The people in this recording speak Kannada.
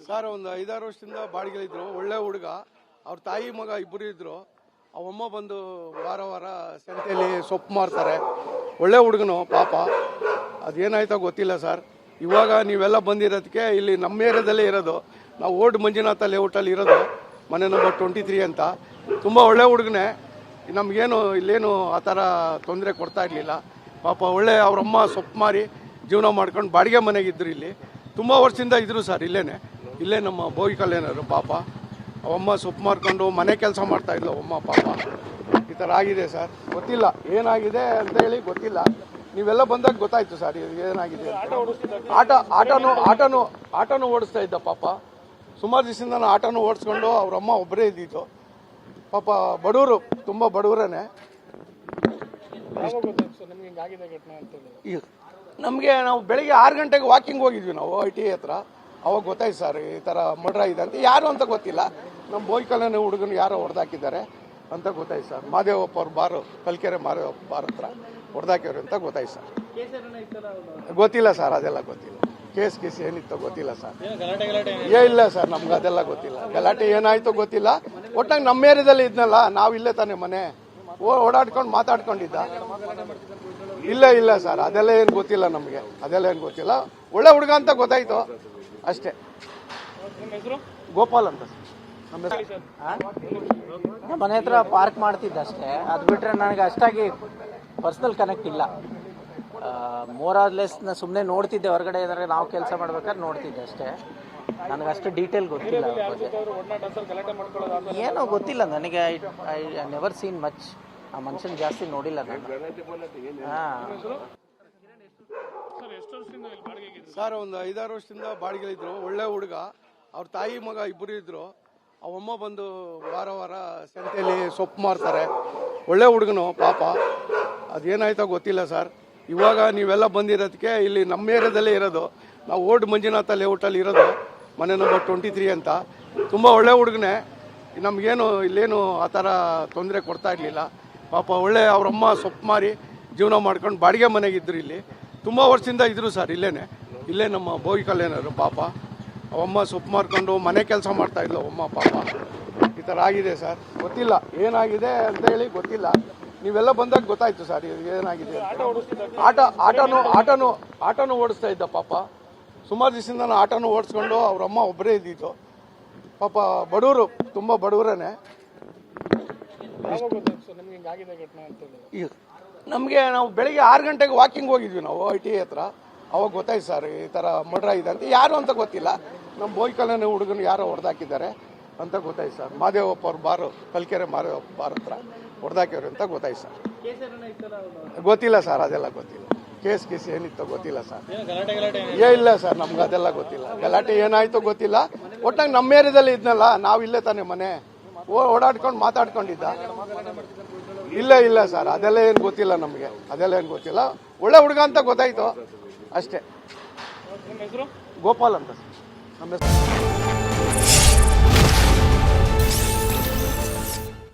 ಸರ್ ಒಂದು 5-6 ವರ್ಷದಿಂದ ಬಾಡಿಗೆ ಒಳ್ಳೆ ಹುಡುಗ. ಅವ್ರ ತಾಯಿ ಮಗ ಇಬ್ಬರು ಇದ್ರು. ಅವಮ್ಮ ಬಂದು ವಾರ ವಾರ ಸಂತೆಯಲ್ಲಿ ಸೊಪ್ಪು ಮಾರ್ತಾರೆ. ಒಳ್ಳೆ ಹುಡುಗನು ಪಾಪ. ಅದೇನಾಯ್ತೋ ಗೊತ್ತಿಲ್ಲ ಸರ್. ಇವಾಗ ನೀವೆಲ್ಲ ಬಂದಿರೋದಕ್ಕೆ ಇಲ್ಲಿ ನಮ್ಮ ಏರಿಯಾದಲ್ಲೇ ಇರೋದು. ನಾವು ಓಲ್ಡ್ ಮಂಜುನಾಥ ಲೇಔಟಲ್ಲಿ ಇರೋದು, ಮನೆ ನಂಬರ್ 23 ಅಂತ. ತುಂಬ ಒಳ್ಳೆ ಹುಡುಗನೇ. ನಮಗೇನು ಇಲ್ಲೇನು ಆ ಥರ ತೊಂದರೆ ಕೊಡ್ತಾ ಇರಲಿಲ್ಲ ಪಾಪ. ಒಳ್ಳೆ ಅವರಮ್ಮ ಸೊಪ್ಪು ಮಾರಿ ಜೀವನ ಮಾಡ್ಕೊಂಡು ಬಾಡಿಗೆ ಮನೆಗಿದ್ರು. ಇಲ್ಲಿ ತುಂಬ ವರ್ಷದಿಂದ ಇದ್ರು ಸರ್. ಇಲ್ಲೇ ನಮ್ಮ ಬೋಗಿ ಕಲ್ಯಾಣರು ಪಾಪ. ಅವಮ್ಮ ಸೊಪ್ಪು ಮಾರ್ಕೊಂಡು ಮನೆ ಕೆಲಸ ಮಾಡ್ತಾಯಿದ್ಲು ಅವಮ್ಮ ಪಾಪ. ಈ ಥರ ಆಗಿದೆ ಸರ್. ಗೊತ್ತಿಲ್ಲ ಏನಾಗಿದೆ ಅಂತ ಹೇಳಿ ಗೊತ್ತಿಲ್ಲ. ನೀವೆಲ್ಲ ಬಂದಾಗ ಗೊತ್ತಾಯ್ತು ಸರ್ ಏನಾಗಿದೆ. ಆಟೋನು ಓಡಿಸ್ತಾ ಇದ್ದ ಪಾಪ. ಸುಮಾರು ದಿವಸದಿಂದ ನಾನು ಆಟೋನು ಓಡಿಸ್ಕೊಂಡು ಅವರಮ್ಮ ಒಬ್ಬರೇ ಇದ್ದಿದ್ದು ಪಾಪ. ಬಡವರು, ತುಂಬ ಬಡವರೇ. ನಮಗೆ ನಾವು ಬೆಳಿಗ್ಗೆ 6 ಗಂಟೆಗೆ ವಾಕಿಂಗ್ ಹೋಗಿದ್ವಿ ನಾವು ITA ಹತ್ರ. ಅವಾಗ ಗೊತ್ತಾಯ್ತು ಸರ್ ಈ ಥರ ಮರ್ಡರ್ ಆಗಿದೆ ಅಂತ. ಯಾರು ಅಂತ ಗೊತ್ತಿಲ್ಲ. ನಮ್ಮ ಬೋಯಿ ಕಲ್ಯಾಣ ಹುಡುಗನು ಯಾರೋ ಹೊಡೆದಾಕಿದ್ದಾರೆ ಅಂತ ಗೊತ್ತಾಯ್ತು ಸರ್. ಮಾದೇವಪ್ಪ ಅವ್ರ ಬಾರು, ಕಲ್ಕೆರೆ ಮಾದೇವಪ್ಪ ಬಾರ್ ಹತ್ರ ಹೊಡೆದಾಕಿವ್ರು ಅಂತ ಗೊತ್ತಾಯ್ತು ಸರ್. ಗೊತ್ತಿಲ್ಲ ಸರ್, ಅದೆಲ್ಲ ಗೊತ್ತಿಲ್ಲ. ಕೇಸ್ ಏನಿತ್ತೋ ಗೊತ್ತಿಲ್ಲ ಸರ್. ಇಲ್ಲ ಸರ್, ನಮ್ಗೆ ಅದೆಲ್ಲ ಗೊತ್ತಿಲ್ಲ. ಗಲಾಟೆ ಏನಾಯ್ತೋ ಗೊತ್ತಿಲ್ಲ. ಒಟ್ಟಾಗಿ ನಮ್ಮ ಏರಿಯಾದಲ್ಲಿ ಇದ್ನಲ್ಲ, ನಾವು ಇಲ್ಲೇ ತಾನೇ ಮನೆ ಓಡಾಡ್ಕೊಂಡು ಮಾತಾಡ್ಕೊಂಡಿದ್ದ. ಇಲ್ಲ ಸರ್, ಅದೆಲ್ಲ ಏನು ಗೊತ್ತಿಲ್ಲ ನಮಗೆ. ಅದೆಲ್ಲ ಏನು ಗೊತ್ತಿಲ್ಲ. ಒಳ್ಳೆ ಹುಡುಗ ಅಂತ ಗೊತ್ತಾಯ್ತು ಅಷ್ಟೇ. ಗೋಪಾಲ್ ಅಂತ ನಮ್ಮ ಮನೆ ಹತ್ರ ಪಾರ್ಕ್ ಮಾಡ್ತಿದ್ದ ಅಷ್ಟೇ. ಅದು ಬಿಟ್ರೆ ನನಗೆ ಅಷ್ಟಾಗಿ ಪರ್ಸನಲ್ ಕನೆಕ್ಟ್ ಇಲ್ಲ. ಮೋರ್ ಆರ್ ಲೆಸ್ ಸುಮ್ಮನೆ ನೋಡ್ತಿದ್ದೆ ಹೊರಗಡೆ ಏನಾದ್ರೆ ನಾವು ಕೆಲಸ ಮಾಡ್ಬೇಕಾದ್ರೆ ನೋಡ್ತಿದ್ದೆ ಅಷ್ಟೇ. ನನಗೆ ಅಷ್ಟು ಡೀಟೇಲ್ ಗೊತ್ತಿಲ್ಲ. ಏನೋ ಗೊತ್ತಿಲ್ಲ ನನಗೆ. I never seen much. ಆ ಮನುಷ್ಯನ ಜಾಸ್ತಿ ನೋಡಿಲ್ಲ ನಾನು. ಸರ್ ಒಂದು 5-6 ವರ್ಷದಿಂದ ಬಾಡಿಗೆ ಒಳ್ಳೆ ಹುಡುಗ. ಅವ್ರ ತಾಯಿ ಮಗ ಇಬ್ಬರು ಇದ್ರು. ಅವಮ್ಮ ಬಂದು ವಾರ ವಾರ ಸಂತೆಯಲ್ಲಿ ಸೊಪ್ಪು ಮಾರ್ತಾರೆ. ಒಳ್ಳೆ ಹುಡುಗನು ಪಾಪ. ಅದೇನಾಯ್ತೋ ಗೊತ್ತಿಲ್ಲ ಸರ್. ಇವಾಗ ನೀವೆಲ್ಲ ಬಂದಿರೋದಕ್ಕೆ ಇಲ್ಲಿ ನಮ್ಮ ಏರಿಯಾದಲ್ಲೇ ಇರೋದು. ನಾವು ಓಲ್ಡ್ ಮಂಜುನಾಥ ಲೇಔಟಲ್ಲಿ ಇರೋದು, ಮನೆ ನಂಬರ್ 23 ಅಂತ. ತುಂಬ ಒಳ್ಳೆ ಹುಡುಗನೇ. ನಮಗೇನು ಇಲ್ಲೇನು ಆ ಥರ ತೊಂದರೆ ಕೊಡ್ತಾ ಇರಲಿಲ್ಲ ಪಾಪ. ಒಳ್ಳೆ ಅವರಮ್ಮ ಸೊಪ್ಪು ಮಾರಿ ಜೀವನ ಮಾಡ್ಕೊಂಡು ಬಾಡಿಗೆ ಮನೆಗಿದ್ರು. ಇಲ್ಲಿ ತುಂಬ ವರ್ಷದಿಂದ ಇದ್ರು ಸರ್. ಇಲ್ಲೇ ನಮ್ಮ ಬೋಗಿ ಕಲ್ಯಾಣರು ಪಾಪ. ಅವಮ್ಮ ಸೊಪ್ಪು ಮಾರ್ಕೊಂಡು ಮನೆ ಕೆಲಸ ಮಾಡ್ತಾಯಿದ್ಲು ಅವಮ್ಮ ಪಾಪ. ಈ ಥರ ಆಗಿದೆ ಸರ್. ಗೊತ್ತಿಲ್ಲ ಏನಾಗಿದೆ ಅಂತ ಹೇಳಿ ಗೊತ್ತಿಲ್ಲ. ನೀವೆಲ್ಲ ಬಂದಾಗ ಗೊತ್ತಾಯ್ತು ಸರ್ ಏನಾಗಿದೆ. ಆಟೋನು ಓಡಿಸ್ತಾ ಇದ್ದ ಪಾಪ. ಸುಮಾರು ದಿವಸದಿಂದ ನಾನು ಆಟೋನು ಓಡಿಸ್ಕೊಂಡು ಅವರಮ್ಮ ಒಬ್ಬರೇ ಇದ್ದಿದ್ದು ಪಾಪ. ಬಡವರು, ತುಂಬ ಬಡವರೇ. ನಮಗೆ ನಾವು ಬೆಳಿಗ್ಗೆ 6 ಗಂಟೆಗೆ ವಾಕಿಂಗ್ ಹೋಗಿದ್ವಿ ನಾವು ITA ಹತ್ರ. ಅವಾಗ ಗೊತ್ತಾಯ್ತು ಸರ್ ಈ ಥರ ಮರ್ಡರ್ ಆಗಿದೆ ಅಂತ. ಯಾರು ಅಂತ ಗೊತ್ತಿಲ್ಲ. ನಮ್ಮ ಬೋಯಿ ಕಲ್ಯಾಣ ಹುಡುಗನು ಯಾರೋ ಹೊಡೆದಾಕಿದ್ದಾರೆ ಅಂತ ಗೊತ್ತಾಯ್ತು ಸರ್. ಮಾದೇವಪ್ಪ ಅವ್ರ ಬಾರು, ಕಲ್ಕೆರೆ ಮಾದೇವಪ್ಪ ಬಾರ್ ಹತ್ರ ಹೊಡೆದಾಕಿವ್ರು ಅಂತ ಗೊತ್ತಾಯ್ತು ಸರ್. ಗೊತ್ತಿಲ್ಲ ಸರ್, ಅದೆಲ್ಲ ಗೊತ್ತಿಲ್ಲ. ಕೇಸ್ ಏನಿತ್ತೋ ಗೊತ್ತಿಲ್ಲ ಸರ್. ಇಲ್ಲ ಸರ್, ನಮ್ಗೆ ಅದೆಲ್ಲ ಗೊತ್ತಿಲ್ಲ. ಗಲಾಟೆ ಏನಾಯ್ತೋ ಗೊತ್ತಿಲ್ಲ. ಒಟ್ಟಾಗಿ ನಮ್ಮ ಏರಿಯಾದಲ್ಲಿ ಇದ್ನಲ್ಲ, ನಾವು ಇಲ್ಲೇ ತಾನೇ ಮನೆ ಓಡಾಡ್ಕೊಂಡು ಮಾತಾಡ್ಕೊಂಡಿದ್ದ. ಇಲ್ಲ ಸರ್, ಅದೆಲ್ಲ ಏನು ಗೊತ್ತಿಲ್ಲ ನಮಗೆ. ಅದೆಲ್ಲ ಏನು ಗೊತ್ತಿಲ್ಲ. ಒಳ್ಳೆ ಹುಡುಗ ಅಂತ ಗೊತ್ತಾಯ್ತು ಅಷ್ಟೇ. ಗೋಪಾಲ್ ಅಂತ ನಮ್ಮ ಹೆಸರು.